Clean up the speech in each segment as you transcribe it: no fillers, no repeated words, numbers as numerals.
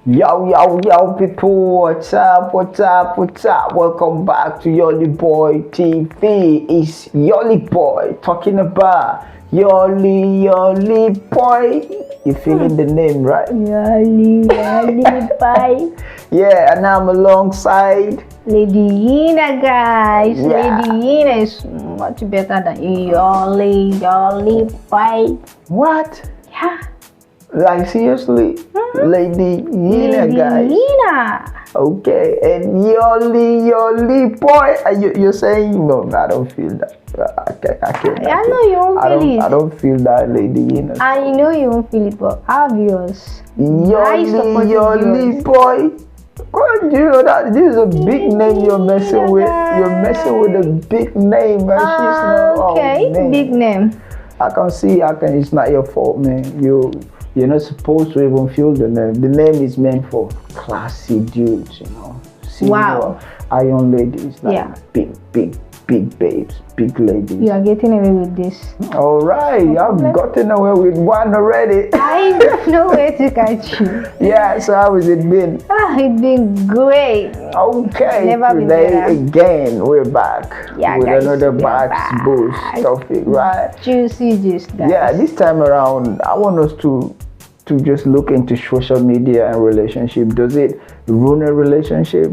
Yo, people, what's up? Welcome back to YolyBoy TV. It's YolyBoy talking about YolyBoy. You feeling the name, right? YolyBoy. Yeah, and I'm alongside LadeeYina, guys. Yeah. LadeeYina is much better than YolyBoy. what? Yeah. Like seriously, LadeeYina, guys. LadeeYina. Okay, and YolyBoy. You're saying no? I don't feel that. I can't. I know you won't feel it. I don't feel that, LadeeYina. I know you won't feel it, but obvious. YolyBoy. God, you know that this is a big name you're messing with. You're messing with a big name, and she's not. Okay, Oh, man. big name. I can see. It's not your fault, man. You're not supposed to even feel the name. The name is meant for classy dudes, you know. Wow. Iron ladies, like Yeah. big babes, big ladies. You are getting away with this. All right, I've gotten away with one already. I know where to catch you. Yeah, so how has it been? It's been great. Okay, Never been today better. again we're back Yeah, with guys, another we're box back. boost topic, right? Juicy juice, guys. Yeah, this time around I want us to just look into social media and relationship. Does it ruin a relationship?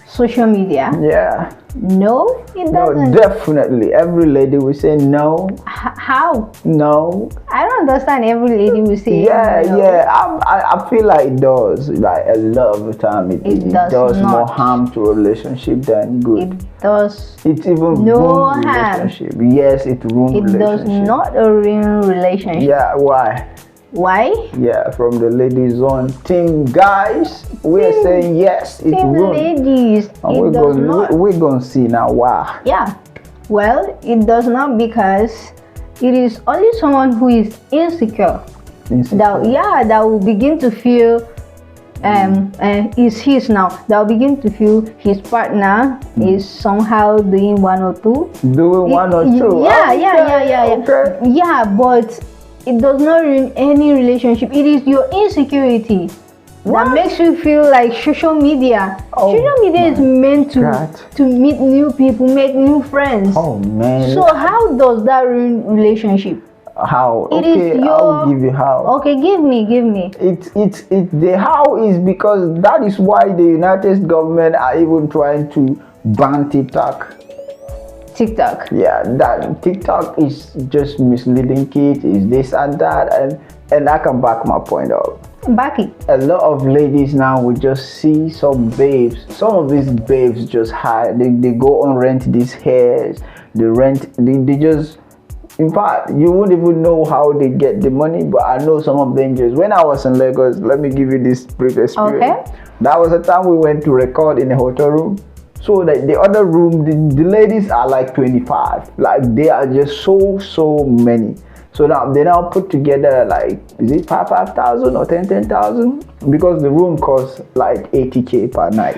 Social media. Yeah. No, it No, doesn't. definitely. Every lady will say no, How? no. I don't understand. Every lady will say Yeah, no. yeah. I feel like it does. Like a lot of the time, it does more not. harm to a relationship than good. It does. It even No ruins harm. relationship. Yes, it ruins It does relationship. not ruin relationship. Yeah, why? Why? Yeah, from the ladies on team, guys, we're saying yes, it Team ruins. ladies, And it does not. we're gonna see now why. Yeah. Well, it does not because it is only someone who is insecure that will begin to feel is his now. That will begin to feel his partner is somehow doing one or two. Doing one or two. Yeah, Okay. Yeah, but it does not ruin any relationship. It is your insecurity that makes you feel like social media. Oh Social media is meant God. to meet new people, make new friends. Oh man. So how does that ruin relationship? How? It Okay, is I'll give you how. Okay, give me. The how is because that is why the United States government are even trying to ban TikTok. TikTok. Yeah, that TikTok is just misleading kids, is this and that, and I can back my point up. Back it. A lot of ladies now will just see some babes. Some of these babes just hide. They go and rent these hairs. They just. In fact, you won't even know how they get the money. But I know some of them just. When I was in Lagos, let me give you this brief experience. Okay. That was the time we went to record in a hotel room. So that the other room, the ladies are like 25. Like they are just so many. So now they now put together like, is it 5,000 or 10,000? Because the room costs like 80K per night.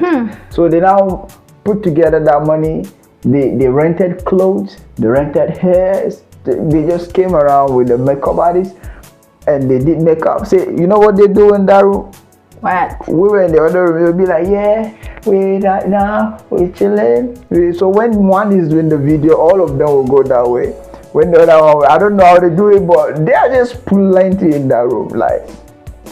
So they now put together that money. They rented clothes, they rented hairs. They just came around with the makeup artist and they did makeup. Say, you know what they do in that room? What? We were in the other room, we'll be like, yeah, we're right now, we're chilling. So when one is doing the video, all of them will go that way. When the other one, I don't know how they do it, but they are just plenty in that room. Like,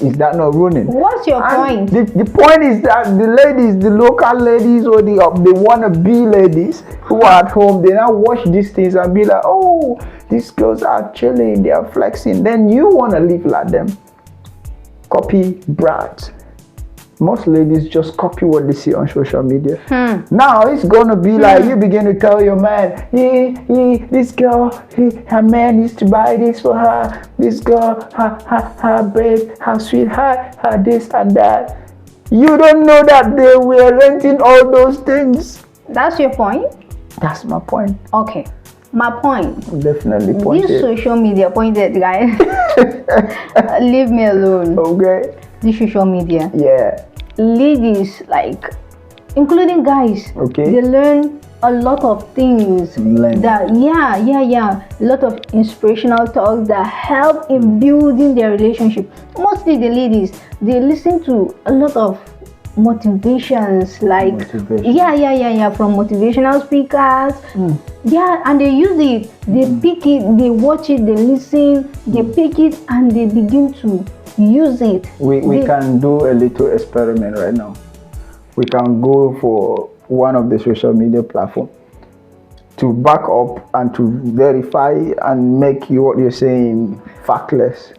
is that not ruining? What's your point? The point is that the ladies, the local ladies or the wanna-be ladies who are at home, they now watch these things and be like, oh, these girls are chilling, they are flexing. Then you want to live like them. Copy brats. Most ladies just copy what they see on social media. Now it's gonna be like you begin to tell your man, this girl, her man needs to buy this for her. This girl, her babe, her sweetheart, her this and that. You don't know that they were renting all those things. That's your point? That's my point. Okay. My point. Definitely pointed. This social media pointed, guys. Leave me alone. Okay. This social media. Yeah. Ladies, like, including guys, Okay. they learn a lot of things that a lot of inspirational talks that help in building their relationship. Mostly the ladies, they listen to a lot of motivations, like from motivational speakers. And they use it, they pick it, they watch it, they listen, they pick it, and they begin to use it. We can do a little experiment right now. We can go for one of the social media platforms to back up and to verify and make you what you're saying factless.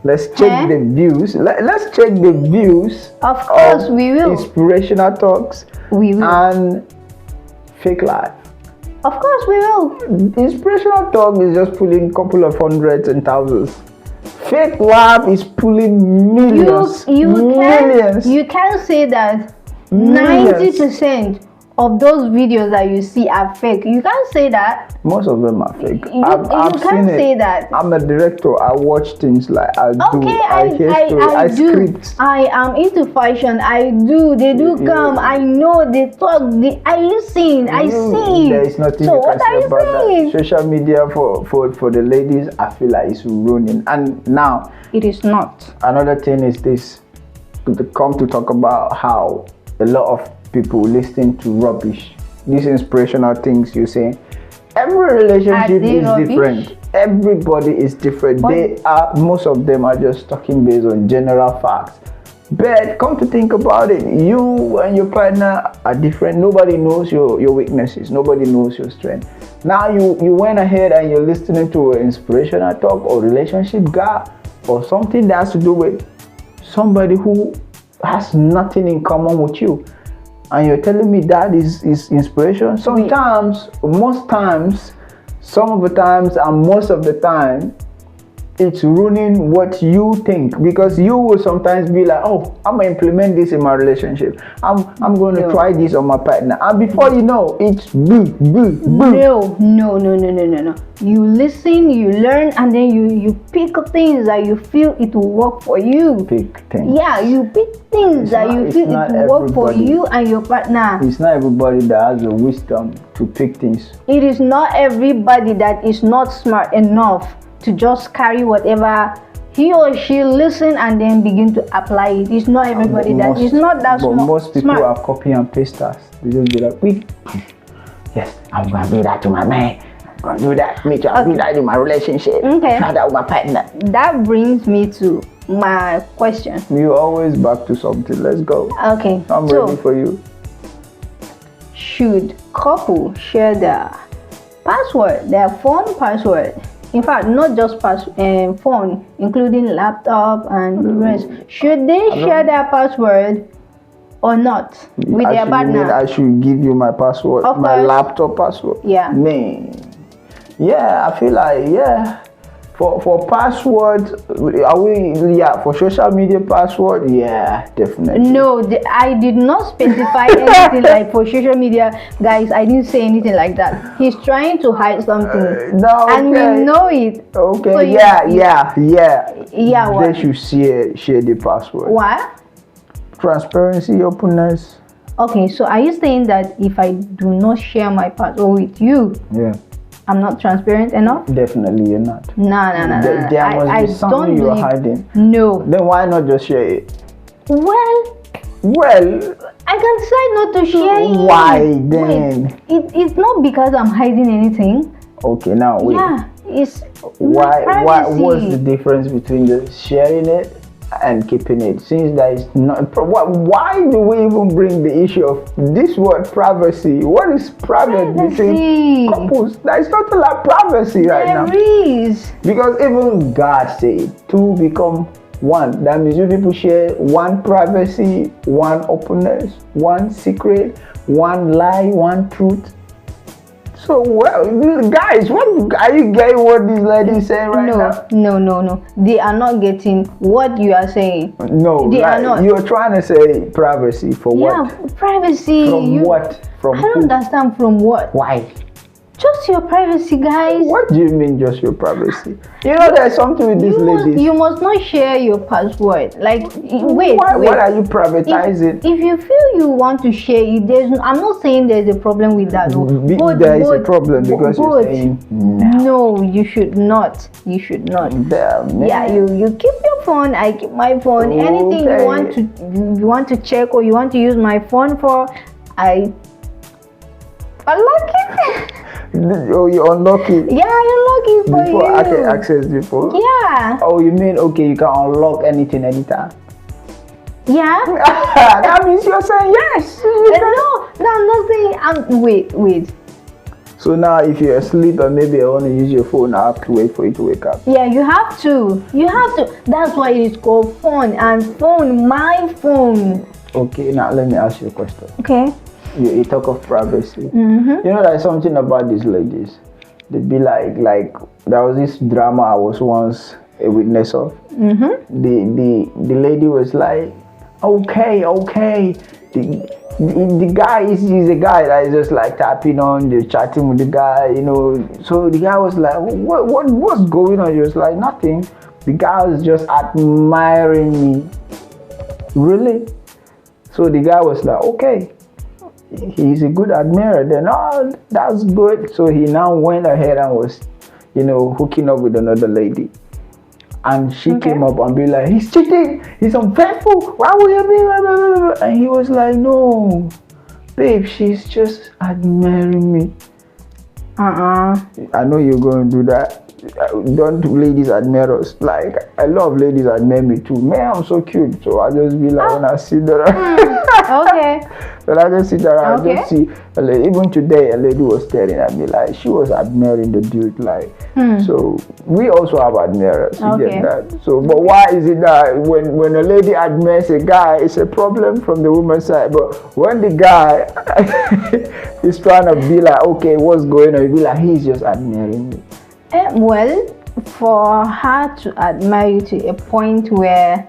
Let's check the views. Let's check the views. Of course, we will. Inspirational talks. We will. And fake life. Of course, we will. Inspirational talk is just pulling a couple of hundreds and thousands. Fake life is pulling millions. Millions. You can say that Millions. 90% of those videos that you see are fake. You can't say that. Most of them are fake. You I've can't seen say it. that. I'm a director. I watch things like I do. script. I am into fashion. I do. They do come. I know they talk. I listen. I see. There is nothing so you what can say are you about saying? that. Social media for the ladies, I feel like it's ruining. And now It is not. another thing is this. Come to talk about how a lot of people listen to rubbish. These inspirational things you say. Every relationship is rubbish? different. Everybody is different. Most of them are just talking based on general facts. But come to think about it, you and your partner are different. Nobody knows your weaknesses. Nobody knows your strength. Now you went ahead and you're listening to an inspirational talk or relationship guy or something that has to do with somebody who has nothing in common with you. And you're telling me that is inspiration? Sometimes, most times, some of the times, and most of the time, it's ruining what you think, because you will sometimes be like, oh, I'm gonna implement this in my relationship. I'm going to try this on my partner, and before you know, it's boo. No. You listen, you learn, and then you pick things that you feel it will work for you. Pick things. Yeah, you pick things that you feel it will work for you and your partner. It's not everybody that has the wisdom to pick things. It is not everybody that is not smart enough to just carry whatever he or she listen and then begin to apply it. It's not everybody that is not that smart. But most people are copy and pasters. They just be like, yes, I'm gonna do that to my man. I'm gonna do that. Me too. I'll do that in my relationship. Okay. Try that with my partner. That brings me to my question. You always back to something. Let's go. Okay. I'm ready for you. Should couple share their password, their phone password? In fact, not just phone, including laptop and the rest. Should they share their password or not with their partner? I should give you my password, my laptop password. Yeah. Man. Yeah, I feel like For passwords, are we? Yeah, for social media password, yeah, definitely. No, I did not specify anything like for social media, guys. I didn't say anything like that. He's trying to hide something, and we know it. Okay, so yeah. What? They should share the password. Why? Transparency, openness. Okay, so are you saying that if I do not share my password with you, I'm not transparent enough? Definitely you're not. No. There must be something you're hiding. No. Then why not just share it? Well, I can decide not to share it. Why then? Wait, it's not because I'm hiding anything. Okay, now wait. Yeah, it's why what's the difference between just sharing it and keeping it, since there is not why do we even bring the issue of this word privacy? What is private between couples? There is not a lot of privacy right now. There is, because even God said two become one. That means you people share one privacy, one openness, one secret, one lie, one truth. So, guys, what are you getting what this lady is saying right now? No. They are not getting what you are saying. No, they are not. You're trying to say privacy for what? Yeah, privacy. From what? From I don't understand from what. Why? Just your privacy, guys. What do you mean, just your privacy? You know, there's something with these ladies. You must not share your password. Like, wait. What are you privatizing? If you feel you want to share it, I'm not saying there's a problem with that. There is a problem because you're saying no, you should not. You should not. Damn, yeah, you keep your phone. I keep my phone. Okay. Anything you want to check or you want to use my phone for, I unlock it. Oh, you unlock it? Yeah, I unlock it for you. Before I can access the phone? Yeah. Oh, you mean, okay, you can unlock anything anytime? Yeah. That means you're saying yes. No, I'm not saying. Wait. So now if you're asleep and maybe I want to use your phone, I have to wait for you to wake up. Yeah, you have to. That's why it's called phone. And phone, my phone. Okay, now let me ask you a question. Okay. You talk of privacy. Mm-hmm. You know, there's something about these ladies. They be like there was this drama I was once a witness of. Mm-hmm. The lady was like, okay. The guy is a guy that is just like tapping on, the chatting with the guy, you know. So the guy was like, what's going on? He was like, nothing. The guy was just admiring me. Really? So the guy was like, okay. He's a good admirer. Then, oh, that's good. So he now went ahead and was, hooking up with another lady. And she came up and be like, he's cheating, he's unfaithful, why would you be? And he was like, no, babe, she's just admiring me. I know you're going to do that. Don't ladies admire us? Like, I love ladies admire me too. Man, I'm so cute. So I just be like, when I see that. Okay. When I just see that, I just see. Even today, a lady was staring at me like she was admiring the dude. Like, so we also have admirers. You get that? So, but why is it that when a lady admires a guy, it's a problem from the woman's side? But when the guy is trying to be like, okay, what's going on? You be like, he's just admiring me. Well, for her to admire you to a point where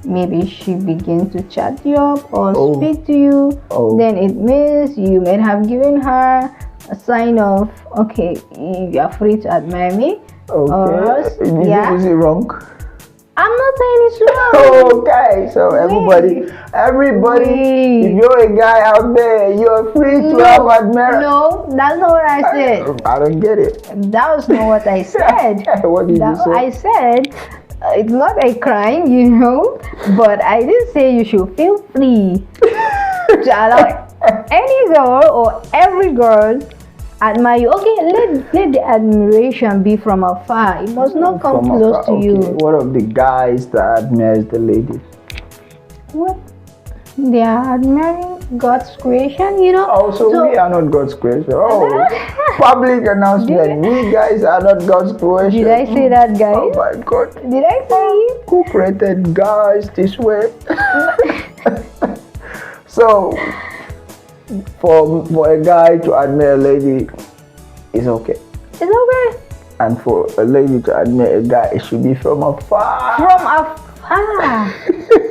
maybe she begins to chat you up or speak to you, then it means you may have given her a sign of, okay, you are free to admire me. Okay. Is it wrong? I'm not saying it's wrong. Okay, so everybody, if you're a guy out there, you're free to have admirer. No, that's not what I said. I don't get it. That was not what I said. What did you say? I said it's not a crime, but I didn't say you should feel free to allow any girl or every girl admire you. Okay, let the admiration be from afar. It must not come close to you. What of the guys that admires the ladies? What? They are admiring God's creation, So we are not God's creation. Public announcement. We guys are not God's creation. Did I say that, guys? Oh my God. Did I say it? Who created guys this way? So, for a guy to admire a lady, it's okay. It's okay. And for a lady to admire a guy, it should be from afar. From afar.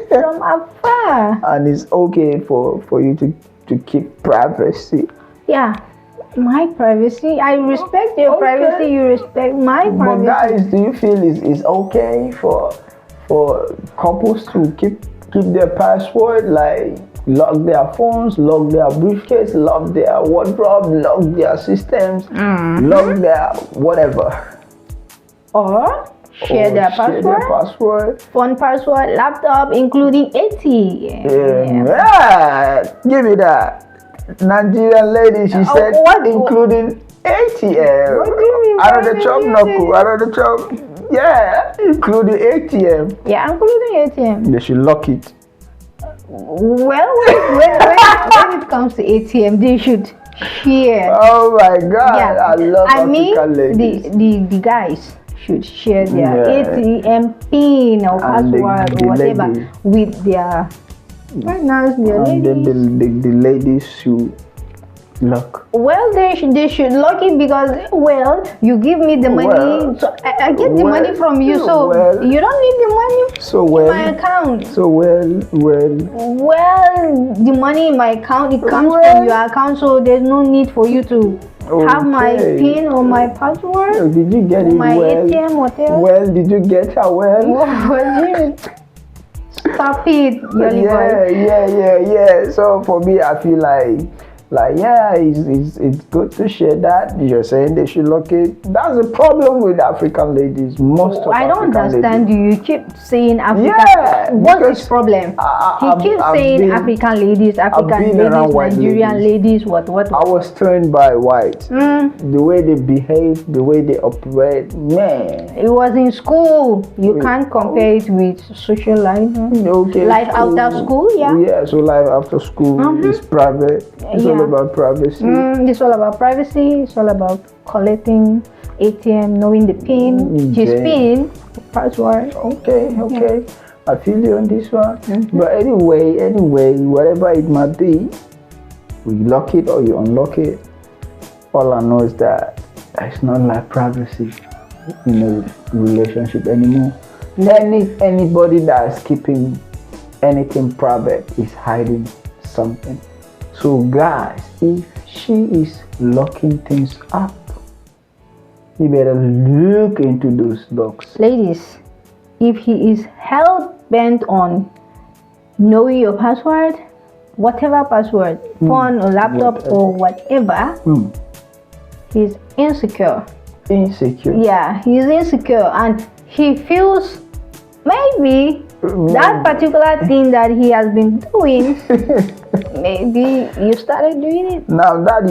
From afar. And it's okay for you to keep privacy. Yeah. My privacy. I respect your privacy. You respect my privacy. But guys, do you feel it's okay for couples to keep their password, like lock their phones, lock their briefcase, lock their wardrobe, lock their systems, lock their whatever, or share their password, phone password, laptop, including ATM. Yeah. Give me that. Nigerian lady, she said, including ATM. What do you mean? Out of the chop. Yeah, including ATM. Yeah, including ATM. They should lock it. Well, when it comes to ATM, they should share. Oh my God, yeah. I love African ladies. The guys should share their ATM pin or password or whatever with their partners, their ladies. And then the ladies should lock. Well, they should lock it because, you give me the money, so I get the money from you, so you don't need the money in my account. Well, the money in my account, it comes from your account, so there's no need for you to have my PIN or my password. Oh, did you get it my well? ATM, whatever. Well, did you get her well? What do you mean? Stop it, YolyBoy. Yeah. So for me, I feel like yeah, it's good to share that. You're saying they should lock it. That's the problem with African ladies. Most of I don't African understand ladies. you. You keep saying African. Yeah, What's his problem? He keeps saying African ladies, Nigerian ladies. What? I was trained by whites. The way they behave, the way they operate, man. It was in school. You can't compare it with social life. Okay. Life after school, yeah. Yeah, so life after school is private. It's all about privacy. It's all about privacy. It's all about collecting ATM, knowing the PIN, his PIN, password. Okay. I feel you on this one. But anyway, whatever it might be, we lock it or you unlock it. All I know is that it's not like privacy in a relationship anymore. Anybody that is keeping anything private is hiding something. So guys, if she is locking things up, you better look into those locks. Ladies, if he is hell-bent on knowing your password, whatever password, phone or laptop or whatever, he's insecure. Yeah, he's insecure and he feels maybe that particular thing that he has been doing, maybe you started doing it. Now that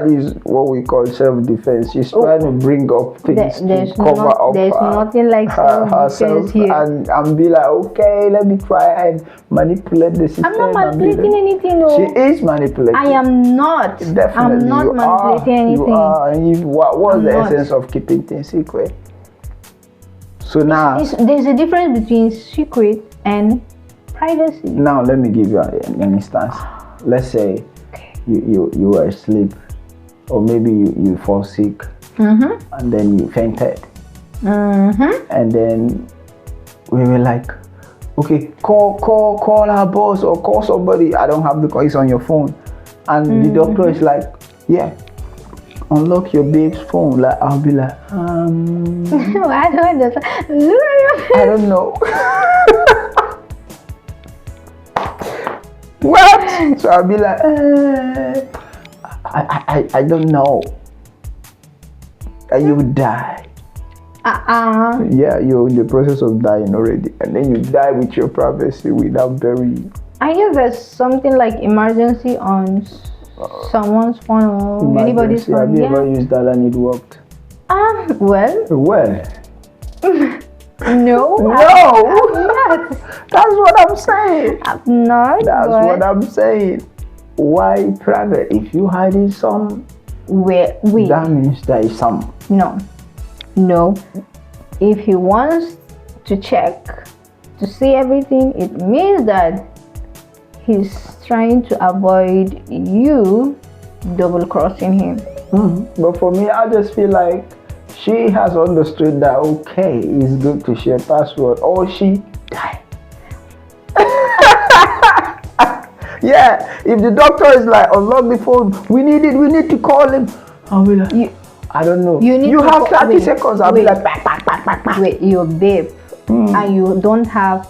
is what we call self-defense. She's trying to bring up things to cover up there's nothing like self-defense here. And be like, okay, let me try and manipulate the system. I'm not manipulating anything. No. She is manipulating. I am not. Definitely, I'm not manipulating anything. You are. What's the essence of keeping things secret? So now, there's a difference between secret and privacy. Now let me give you an instance. Let's say you are asleep, or maybe you fall sick, and then you fainted, and then we were like, okay, call our boss or call somebody. I don't have the call. It's on your phone, and the doctor is like, yeah, unlock your babe's phone. Like I'll be like, I don't understand. I don't know. What? So I'll be like, I don't know. And you would die. Yeah, you're in the process of dying already, and then you die with your privacy without burying. I guess there's something like emergency on someone's phone or anybody's phone. Have you ever used that and it worked? Well. No. That's what I'm saying. I'm not. That's what I'm saying. Why private? If you hiding some, that means there is some. No. If he wants to check to see everything, it means that he's trying to avoid you double crossing him. But for me, I just feel like she has understood that okay, it's good to share password, or she died. Yeah, if the doctor is like, unlock the phone, we need to call him. I'll be like, I don't know. You have 30 seconds. I'll be like, back. Wait, your babe, and you don't have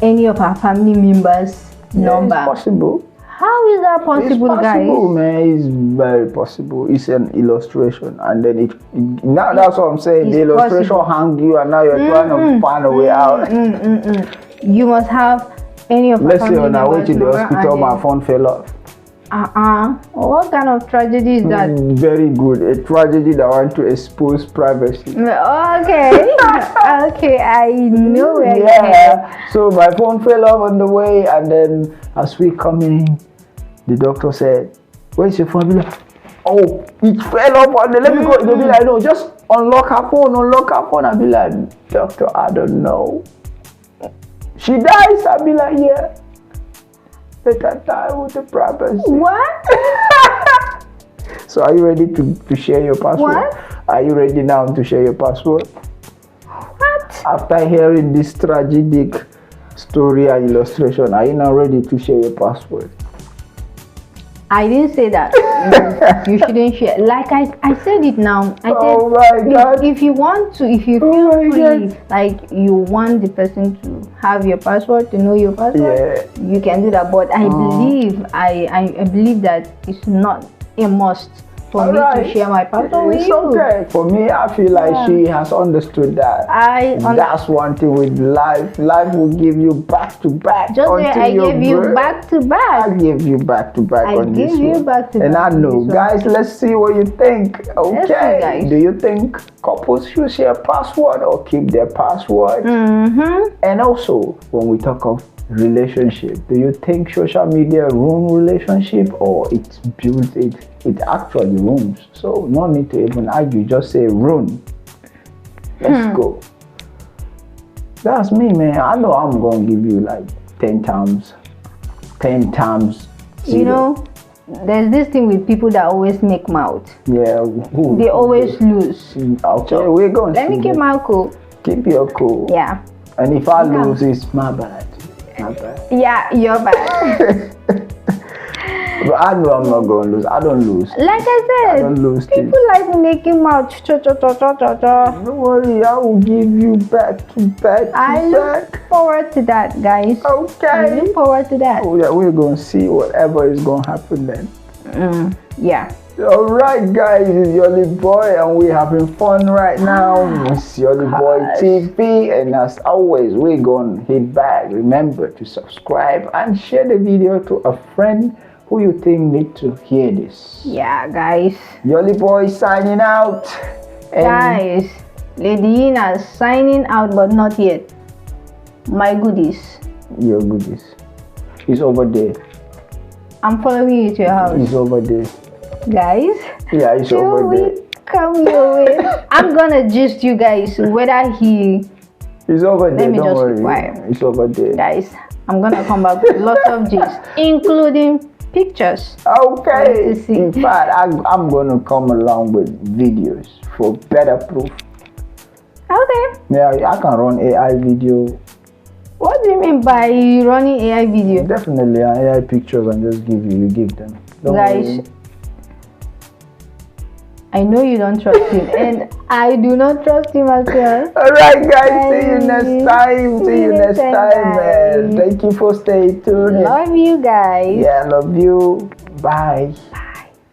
any of her family members' number. It's possible. How is that possible, guys? It's possible, man. It's very possible. It's an illustration, and then now that's what I'm saying. The illustration hang you, and now you're trying to find a way out. You must have any of her family members' number. Let's say on our way to the hospital, my phone fell off. What kind of tragedy is that? Very good. A tragedy that want to expose privacy. Okay. Okay, I know where So my phone fell off on the way, and then as we come in, the doctor said, where's your phone? I'll be like, oh, it fell off on the, let me go. They'll be like, no, just unlock her phone. I'll be like, doctor, I don't know. She dies. I'll be like, yeah. Let her die with the privacy. What? So are you ready to share your password? What? Are you ready now to share your password? What? After hearing this tragic story and illustration, are you now ready to share your password? I didn't say that. You shouldn't share. Like I said it now. I said, oh my God. if you want to, if you feel free, like you want the person to have your password, to know your password, you can do that. But I believe, I believe that it's not a must for me to share my password with you. Okay. For me, I feel like she has understood that. That's one thing with life. Life will give you back to back. Just like I gave you back to back. I give you back to back on this one. I give you back to back. And I know, guys, let's see what you think. Okay. Do you think couples should share password or keep their password? And also, when we talk of relationship, do you think social media ruin relationship or it builds it actually ruins? So no need to even argue, just say ruin. Let's go. That's me, man. I know I'm gonna give you like 10 times 0. You know, there's this thing with people that always make mouth. Yeah, they always lose. Okay, so we're going let me keep my cool. Keep your cool. Yeah. And if I lose, it's my bad. Yeah, you're bad. But I know I'm not going to lose. I don't lose. Like I said, I don't lose people like making mouth. Don't worry, I will give you back to back. I look forward to that, guys. Okay. I look forward to that. Oh yeah, we're going to see whatever is going to happen then. Yeah. Alright guys, it's YolyBoy and we're having fun right now. It's YolyBoy TV, and as always we're going to hit back. Remember to subscribe and share the video to a friend who you think need to hear this. Yeah guys. YolyBoy signing out. And guys, LadeeYina signing out, but not yet. My goodies. Your goodies. It's over there. I'm following you to your house. It's over there. Guys, yeah, it's over there. Come your way. I'm gonna gist you guys whether he. It's over there. Let me don't just worry. quiet. It's over there. Guys, I'm gonna come back with lots of gist, including pictures. Okay. In fact, I'm gonna come along with videos for better proof. Okay. Yeah, I can run AI video. What do you mean by running AI video? Definitely an AI pictures and just you give them. Don't guys, worry. I know you don't trust him, and I do not trust him as well. Alright guys, see you next time. See you next time, man. Thank you for staying tuned. Love you guys. Yeah, love you. Bye.